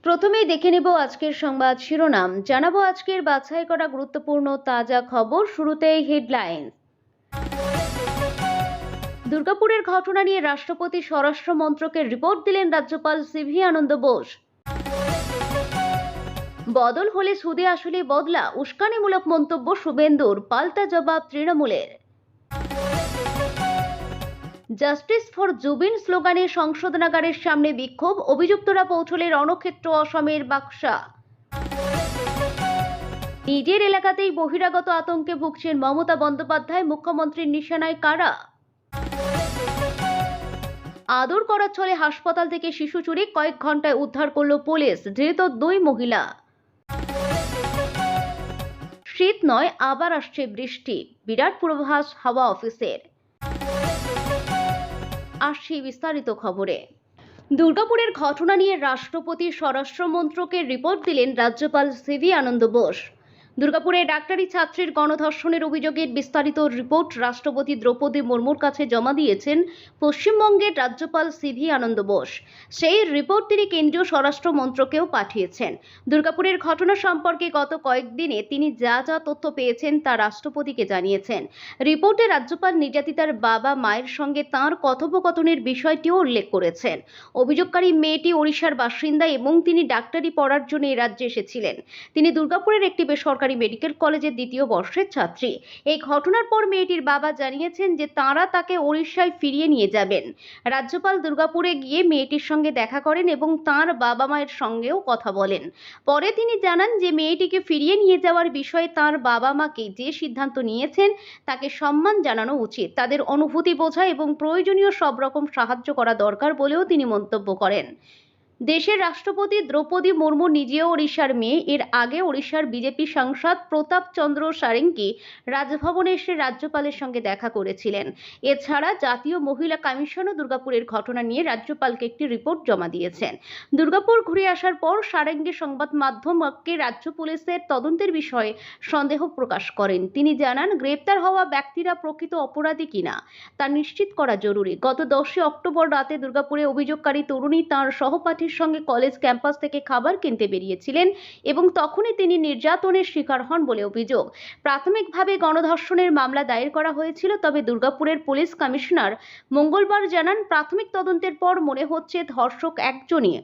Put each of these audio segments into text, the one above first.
প্রথমেই দেখে নেব আজকের সংবাদ শিরোনাম। জানাবো আজকের বাছাই করা গুরুত্বপূর্ণ তাজা খবর। শুরুতেই হেডলাইন্স। দুর্গাপুরের ঘটনা নিয়ে রাষ্ট্রপতি স্বরাষ্ট্র মন্ত্রকের রিপোর্ট দিলেন রাজ্যপাল সিভি আনন্দ বোস। বদল হলে সুদে আসলে বদলা, উস্কানিমূলক মন্তব্য শুভেন্দুর, পাল্টা জবাব তৃণমূলের। জাস্টিস ফর জুবিন স্লোগানে সংশোধনাগারের সামনে বিক্ষোভ, অভিযুক্তরা পৌঁছলে রণক্ষেত্র অসমের বাক্সা। নিজের এলাকাতেই বহিরাগত আতঙ্কে ভুগছেন মমতা বন্দ্যোপাধ্যায়, মুখ্যমন্ত্রীর নিশানায় কারা। আদর করার ছলে হাসপাতাল থেকে শিশু চুরি, কয়েক ঘন্টায় উদ্ধার করল পুলিশ, ধৃত 2 মহিলা। শীত নয়, আবার আসছে বৃষ্টি, বিরাট পূর্বাভাস হাওয়া অফিসের। আসছি বিস্তারিত খবরে। দুর্গাপুরের ঘটনা নিয়ে রাষ্ট্রপতি স্বরাষ্ট্র মন্ত্রকের রিপোর্ট দিলেন রাজ্যপাল সিভি আনন্দ বোস। দুর্গাপুরে ডাক্তারি ছাত্রীর গণধর্ষণের অভিযোগের বিস্তারিত রিপোর্ট রাষ্ট্রপতি দ্রৌপদী মুর্মুর কাছে জমা দিয়েছেন পশ্চিমবঙ্গের রাজ্যপাল সিভি আনন্দ বোস। সেই রিপোর্ট তিনি কেন্দ্রীয় স্বরাষ্ট্র মন্ত্রকেও পাঠিয়েছেন। দুর্গাপুরের ঘটনা সম্পর্কে গত কয়েকদিনে তিনি যা যা তথ্য পেয়েছেন তা রাষ্ট্রপতিকে জানিয়েছেন। রিপোর্টে রাজ্যপাল নির্যাতিতার বাবা মায়ের সঙ্গে তাঁর কথোপকথনের বিষয়টিও উল্লেখ করেছেন। অভিযোগকারী মেয়েটি ওড়িশার বাসিন্দা এবং তিনি ডাক্তারি পড়ার জন্য এই রাজ্যে এসেছিলেন। তিনি দুর্গাপুরের একটি বেসরকারি মেডিকেল কলেজের 2য় বর্ষের ছাত্রী। এই ঘটনার পর মেয়েটির বাবা জানিয়েছেন যে তাঁরা তাকে ওড়িশায় ফিরিয়ে নিয়ে যাবেন। রাজ্যপাল দুর্গাপুরে গিয়ে মেয়েটির সঙ্গে দেখা করেন এবং তাঁর বাবা মায়ের সঙ্গেও কথা বলেন। পরে তিনি জানান যে মেয়েটিকে ফিরিয়ে নিয়ে যাওয়ার বিষয়ে তাঁর বাবা মাকে যে সিদ্ধান্ত নিয়েছেন তাকে সম্মান জানানো উচিত, তাদের অনুভূতি বোঝা এবং প্রয়োজনীয় সব রকম সাহায্য করা দরকার বলেও তিনি মন্তব্য করেন। দেশের রাষ্ট্রপতি দ্রৌপদী মুর্মু নিজেও ওড়িশার মেয়ে। এর আগে ওড়িশার বিজেপি সাংসদ প্রতাপ চন্দ্র সারেঙ্গি রাজভবনে এসে রাজ্যপালের সঙ্গে দেখা করেছিলেন। এছাড়া জাতীয় মহিলা কমিশনও দুর্গাপুরের ঘটনা নিয়ে রাজ্যপালকে একটি রিপোর্ট জমা দিয়েছেন। দুর্গাপুর ঘুরে আসার পর সারেঙ্গি সংবাদ মাধ্যমকে রাজ্য পুলিশের তদন্তের বিষয়ে সন্দেহ প্রকাশ করেন। তিনি জানান, গ্রেপ্তার হওয়া ব্যক্তিরা প্রকৃত অপরাধী কিনা তা নিশ্চিত করা জরুরি। গত 10 অক্টোবর রাতে দুর্গাপুরে অভিযোগকারী তরুণী তাঁর সহপাঠীর সঙ্গে কলেজ ক্যাম্পাস থেকে খাবার কিনতে বেরিয়েছিলেন এবং তখনই তিনি নির্যাতনের শিকার হন বলে অভিযোগ। প্রাথমিকভাবে গণধর্ষণের মামলা দায়ের করা হয়েছিল, তবে দুর্গাপুরের পুলিশ কমিশনার মঙ্গলবার জানান, প্রাথমিক তদন্তের পর মনে হচ্ছে ধর্ষক একজনই।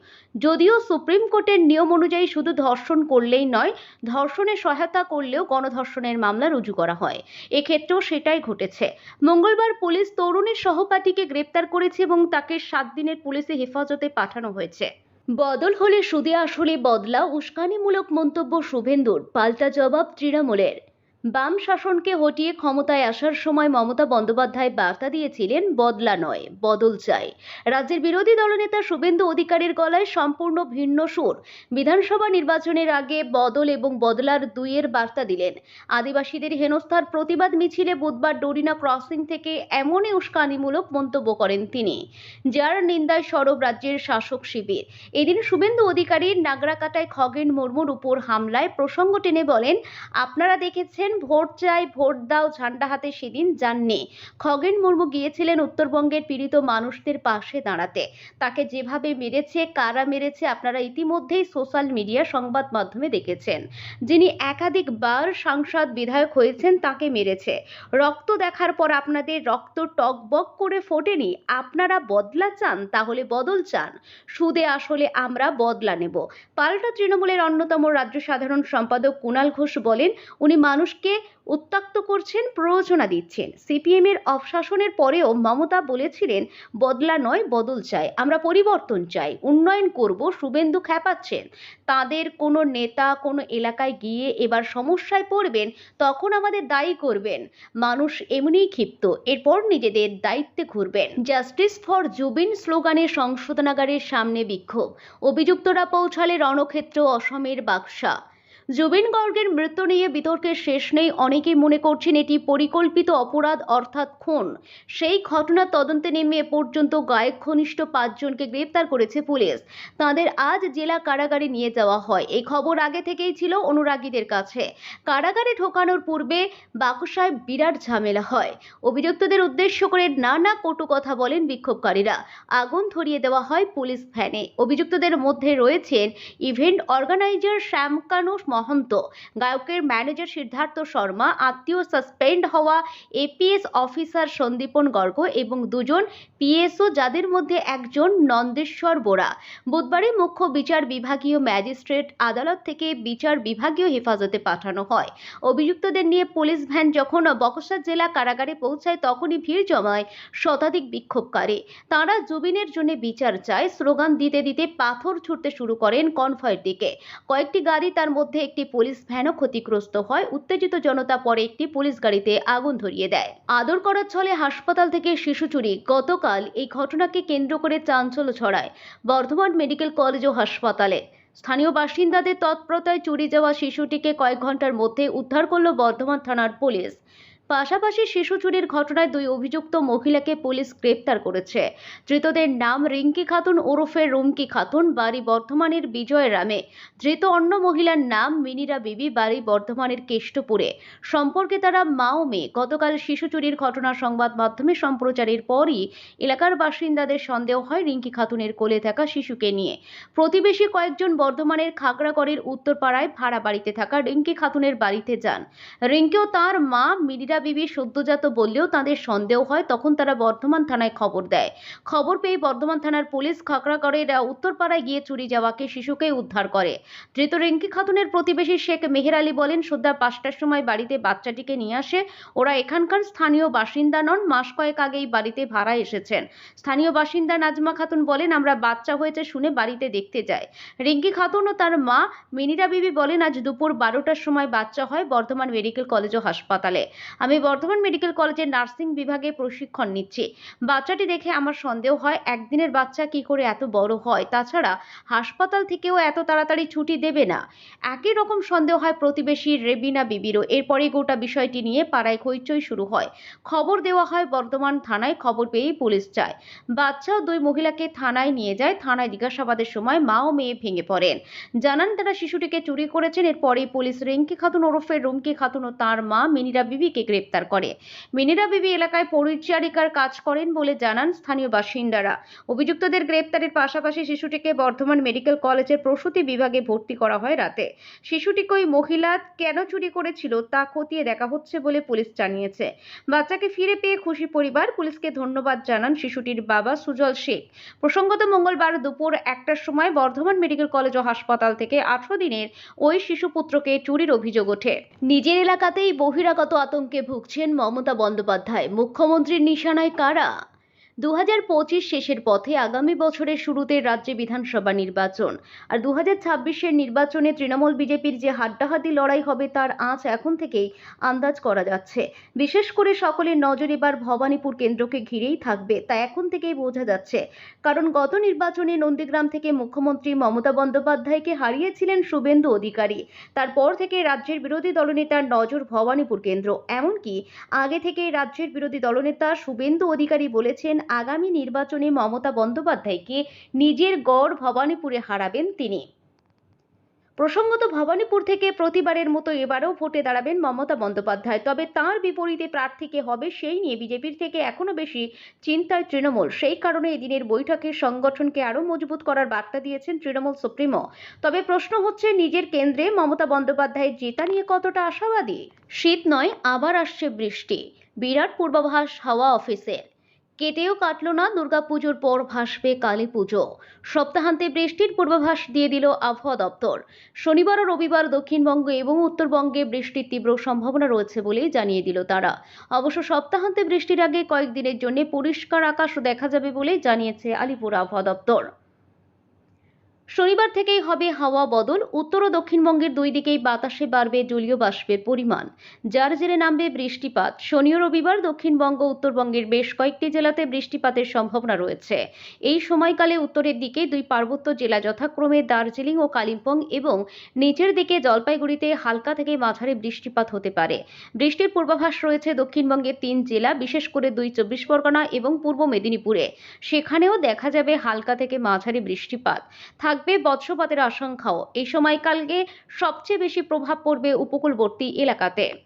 যদিও সুপ্রিম কোর্টের নিয়ম অনুযায়ী শুধু ধর্ষণ করলেই নয়, ধর্ষণে সহায়তা করলেও গণধর্ষণের মামলা রুজু করা হয়। এক্ষেত্রেও সেটাই ঘটেছে। মঙ্গলবার পুলিশ তরুণীর সহপাঠীকে গ্রেপ্তার করেছে এবং তাকে 7 দিনের পুলিশি হেফাজতে পাঠানো হয়েছে। বদল হলে সুদে আসলে বদলা, উস্কানিমূলক মন্তব্য শুভেন্দুর, পাল্টা জবাব তৃণমূলের। বাম শাসনকে হটিয়ে ক্ষমতায় আসার সময় মমতা বন্দ্যোপাধ্যায় বার্তা দিয়েছিলেন, বদলা নয় বদল চাই। রাজ্যের বিরোধী দলনেতা শুভেন্দু অধিকারীর গলায় সম্পূর্ণ ভিন্ন সুর। বিধানসভা নির্বাচনের আগে বদল এবং বদলার দুইয়ের বার্তা দিলেন। আদিবাসীদের হেনস্থার প্রতিবাদ মিছিলে বুধবার ডোরিনা ক্রসিং থেকে এমনই উস্কানিমূলক মন্তব্য করেন তিনি, যার নিন্দায় সরব রাজ্যের শাসক শিবির। এদিন শুভেন্দু অধিকারীর নাগরাকাটায় খগেন মুর্মুর উপর হামলায় প্রসঙ্গ টেনে বলেন, আপনারা দেখেছেন ভোট চাই ভোট দাও ঝান্ডা হাতে সেদিন যাননি। খগেন মুর্মু গিয়েছিলেন উত্তরবঙ্গের পীড়িত মানুষদের পাশে দাঁড়াতে। তাকে যেভাবে মেরেছে, কারা মেরেছে আপনারা ইতিমধ্যেই সোশ্যাল মিডিয়া সংবাদ মাধ্যমে দেখেছেন। যিনি একাধিকবার সাংসদ বিধায়ক হয়েছেন তাকে মেরেছে। রক্ত দেখার পর আপনাদের রক্ত টকবক করে ফোটেনি। আপনারা বদলা চান, তাহলে বদল চান। সুদে আসলে আমরা বদলা নেব। পাল্টা তৃণমূলের অন্যতম রাজ্য সাধারণ সম্পাদক কুণাল ঘোষ বলেন, উনি মানুষকে উত্ত্যক্ত করছেন, প্ররোচনা দিচ্ছেন। সিপিএম এর অপশাসনের পরেও মমতা বলেছিলেন, বদলা নয় বদল চাই, আমরা পরিবর্তন চাই, উন্নয়ন করব। শুভেন্দু খেপাচ্ছেন। তাদের কোনো নেতা কোনো এলাকায় গিয়ে এবার সমস্যায় পড়বেন, তখন আমাদের দায়ী করবেন। মানুষ এমনিই ক্ষিপ্ত, এরপর নিজেদের দায়িত্বে ঘুরবেন। জাস্টিস ফর জুবিন স্লোগানে সংশোধনাগারের সামনে বিক্ষোভ, অভিযুক্তরা পৌঁছালে রণক্ষেত্র অসমের বাক্সা। জুবিন গর্গের মৃত্যু নিয়ে বিতর্কের শেষ নেই। অনেকেই মনে করছেন এটি পরিকল্পিত অপরাধ অর্থাৎ খুন। সেই ঘটনার তদন্তে নেমে এ পর্যন্ত গায়ক ঘনিষ্ঠ 5 জনকে গ্রেপ্তার করেছে পুলিশ। তাদের আজ জেলা কারাগারে নিয়ে যাওয়া হয়। এই খবর আগে থেকেই ছিল অনুরাগীদের কাছে। কারাগারে ঢোকানোর পূর্বে বাকসায় বিরাট ঝামেলা হয়। অভিযুক্তদের উদ্দেশ্য করে নানা কটু কথা বলেন বিক্ষোভকারীরা। আগুন ধরিয়ে দেওয়া হয় পুলিশ ভ্যানে। অভিযুক্তদের মধ্যে রয়েছেন ইভেন্ট অর্গানাইজার শ্যামকানু মহন্ত, গায়কের ম্যানেজার সিদ্ধার্থ শর্মা, আত্মীয় সাসপেন্ড হওয়া এপিএস অফিসার সন্দীপন গর্গ এবং 2 জন পিএসও, যাদের মধ্যে একজন নন্দেশ্বর বোরা। বুধবারই মুখ্য বিচার বিভাগীয় ম্যাজিস্ট্রেট আদালত থেকে বিচার বিভাগীয় হেফাজতে পাঠানো হয়। অভিযুক্তদের নিয়ে পুলিশ ভ্যান যখন বক্সার জেলা কারাগারে পৌঁছায় তখনই ভিড় জমায় শতাধিক বিক্ষোভকারী। তারা জুবিনের জন্য বিচার চায় স্লোগান দিতে দিতে পাথর ছুড়তে শুরু করেন কনভয়ের দিকে। কয়েকটি গাড়ি, তার মধ্যে একটি পুলিশ ভ্যানও ক্ষতিগ্রস্ত হয়। উত্তেজিত জনতা পরে একটি পুলিশ গাড়িতে আগুন ধরিয়ে দেয়। আদর করার ছলে হাসপাতাল থেকে শিশু চুরি। গতকাল এই ঘটনাকে কেন্দ্র করে চাঞ্চল্য ছড়ায় বর্ধমান মেডিকেল কলেজ ও হাসপাতালে। স্থানীয় বাসিন্দাদের তৎপরতায় চুরি যাওয়া শিশুটিকে কয়েক ঘন্টার মধ্যে উদ্ধার করল বর্ধমান থানার পুলিশ। পাশাপাশি শিশু চুরির ঘটনায় 2 অভিযুক্ত মহিলাকে পুলিশ গ্রেপ্তার করেছে। ধৃতদের নাম রিঙ্কি খাতুন ওরফে রুমকি খাতুন, বাড়ি বর্ধমানের বিজয়রামে। ধৃত অন্য মহিলার নাম মিনিরা বিবি, বাড়ি বর্ধমানের কেষ্টপুরে। সম্পর্কে তারা মা ও মেয়ে। গতকাল শিশু চুরির ঘটনা সংবাদ মাধ্যমে সম্প্রচারের পরই এলাকার বাসিন্দাদের সন্দেহ হয় রিঙ্কি খাতুনের কোলে থাকা শিশুকে নিয়ে। প্রতিবেশী কয়েকজন বর্ধমানের খাগড়াগড়ের উত্তরপাড়ায় ভাড়া বাড়িতে থাকা রিঙ্কি খাতুনের বাড়িতে যান। রিঙ্কি ও তার মা মিনিরা বিবি সদ্যজাত বললেও তাদের সন্দেহ হয়। তখন তারা বর্ধমান থানায় খবর দেয়। খবর পেয়ে বর্ধমান থানার পুলিশ খাগড়াগড়ের উত্তরপাড়ায় গিয়ে চুরি যাওয়াকে শিশুকে উদ্ধার করে। ধৃত রিঙ্কি খাতুনের প্রতিবেশী শেখ মেহের আলী বলেন, সন্ধ্যা 5টার সময় বাড়িতে বাচ্চাটিকে নিয়ে আসে। ওরা এখানকার স্থানীয় বাসিন্দা নন, মাস কয়েক আগেই বাড়িতে ভাড়া এসেছেন। স্থানীয় বাসিন্দা নাজমা খাতুন বলেন, আমরা বাচ্চা হয়েছে শুনে বাড়িতে দেখতে যাই। রিঙ্কি খাতুন ও তার মা মিনিরা বিবি বলেন, আজ দুপুর 12টার সময় বাচ্চা হয় বর্ধমান মেডিকেল কলেজ ও হাসপাতালে। আমি বর্ধমান মেডিকেল কলেজের নার্সিং বিভাগে প্রশিক্ষণ নিচ্ছি। বাচ্চাটি দেখে আমার সন্দেহ হয় একদিনের বাচ্চা কি করে এত বড় হয়। তাছাড়া হাসপাতাল থেকেও এত তাড়াতাড়ি ছুটি দেবে না। একই রকম সন্দেহ হয় প্রতিবেশী রেবিনা বিবিরও। এরপরেই গোটা বিষয়টি নিয়ে পাড়ায় হইচই শুরু হয়। খবর দেওয়া হয় বর্ধমান থানায়। খবর পেয়েই পুলিশ যায়। বাচ্চা ও 2 মহিলাকে থানায় নিয়ে যায়। থানায় জিজ্ঞাসাবাদের সময় মা ও মেয়ে ভেঙে পড়েন। জানান তারা শিশুটিকে চুরি করেছেন। এরপরেই পুলিশ রিঙ্কি খাতুন ওরফে রুমকি খাতুন ও তার মা মিনিরা বিবিকে গ্রেপ্তার করে। মিনিরা বিবি এলাকায় পরিচারিকার কাজ করেন বলে জানান স্থানীয় বাসিন্দারা। অভিযুক্তদের গ্রেপ্তারের পাশাপাশি শিশুটিকে বর্ধমান মেডিকেল কলেজের প্রসূতি বিভাগে ভর্তি করা হয় রাতে। শিশুটিকে ওই মহিলা কেন চুরি করেছিল তা খতিয়ে দেখা হচ্ছে বলে পুলিশ জানিয়েছে। বাচ্চাকে ফিরে পেয়ে খুশি পরিবার। পুলিশকে ধন্যবাদ জানান শিশুটির বাবা সুজল শেখ। প্রসঙ্গত মঙ্গলবার দুপুর 1টার সময় বর্ধমান মেডিকেল কলেজ ও হাসপাতাল থেকে 18 দিনের ওই শিশুপুত্রকে চুরির অভিযোগ ওঠে। নিজের এলাকাতেই বহিরাগত আতঙ্কে ভুগছেন মমতা বন্দ্যোপাধ্যায়। মুখ্যমন্ত্রীর নিশানায় কারা? 2025 শেষের পথে। আগামী বছরের শুরুতে রাজ্যে বিধানসভা নির্বাচন। আর 2026-এর নির্বাচনে তৃণমূল বিজেপির যে হাড্ডাহাড্ডি লড়াই হবে তার আঁচ এখন থেকেই আন্দাজ করা যাচ্ছে। বিশেষ করে সকলের নজর এবার ভবানীপুর কেন্দ্রকে ঘিরেই থাকবে, তা এখন থেকেই বোঝা যাচ্ছে। কারণ গত নির্বাচনে নন্দীগ্রাম থেকে মুখ্যমন্ত্রী মমতা বন্দ্যোপাধ্যায়কে হারিয়েছিলেন শুভেন্দু অধিকারী। তারপর থেকে রাজ্যের বিরোধী দলনেতার নজর ভবানীপুর কেন্দ্র। এমনকি আগে থেকেই রাজ্যের বিরোধী দলনেতা শুভেন্দু অধিকারী বলেছেন আগামী নির্বাচনে মমতা বন্দ্যোপাধ্যায়কে নিজের গড় ভবানীপুরে হারাবেন তিনি। প্রসঙ্গত ভবানীপুর থেকে প্রতিবারের মতো এবারেও ভোটে দাঁড়াবেন মমতা বন্দ্যোপাধ্যায়। তবে তাঁর বিপরীতে প্রার্থী কে হবে সেই নিয়ে বিজেপির থেকে এখনো বেশি চিন্তায় তৃণমূল। সেই কারণে এদিনের বৈঠকে সংগঠনকে আরও মজবুত করার বার্তা দিয়েছেন তৃণমূল সুপ্রিমো। তবে প্রশ্ন হচ্ছে, নিজের কেন্দ্রে মমতা বন্দ্যোপাধ্যায় জেতা নিয়ে কতটা আশাবাদী? শীত নয়, আবার আসছে বৃষ্টি। বিরাট পূর্বাভাস হাওয়া অফিসের। কেটেও কাটল না দুর্গাপুজোর পর ভাসবে কালী পুজো। সপ্তাহান্তে বৃষ্টির পূর্বাভাস দিয়ে দিল আবহাওয়া দপ্তর। শনিবার ও রবিবার দক্ষিণবঙ্গ এবং উত্তরবঙ্গে বৃষ্টির তীব্র সম্ভাবনা রয়েছে বলে জানিয়ে দিল তারা। অবশ্য সপ্তাহান্তে বৃষ্টির আগে কয়েকদিনের জন্য পরিষ্কার আকাশ দেখা যাবে বলে জানিয়েছে আলিপুর আবহাওয়া দপ্তর। শনিবার থেকেই হবে হাওয়া বদল। উত্তর ও দক্ষিণবঙ্গের দুই দিকেই বাতাসে বাড়বে জলীয় বাষ্পের পরিমাণ, যার জেরে নামবে বৃষ্টিপাত। শনি ও রবিবার দক্ষিণবঙ্গ উত্তরবঙ্গের বেশ কয়েকটি জেলাতে বৃষ্টিপাতের সম্ভাবনা রয়েছে। এই সময়কালে উত্তরের দিকে দুই পার্বত্য জেলা যথাক্রমে দার্জিলিং ও কালিম্পং এবং নিচের দিকে জলপাইগুড়িতে হালকা থেকে মাঝারি বৃষ্টিপাত হতে পারে। বৃষ্টির পূর্বাভাস রয়েছে দক্ষিণবঙ্গের 3 জেলা, বিশেষ করে 2 চব্বিশ পরগনা এবং পূর্ব মেদিনীপুরে। সেখানেও দেখা যাবে হালকা থেকে মাঝারি বৃষ্টিপাত। থাকবে বজ্রপাতের আশঙ্কাও। এই সময়কালে সবচেয়ে বেশি প্রভাব পড়বে উপকূলবর্তী এলাকাতে।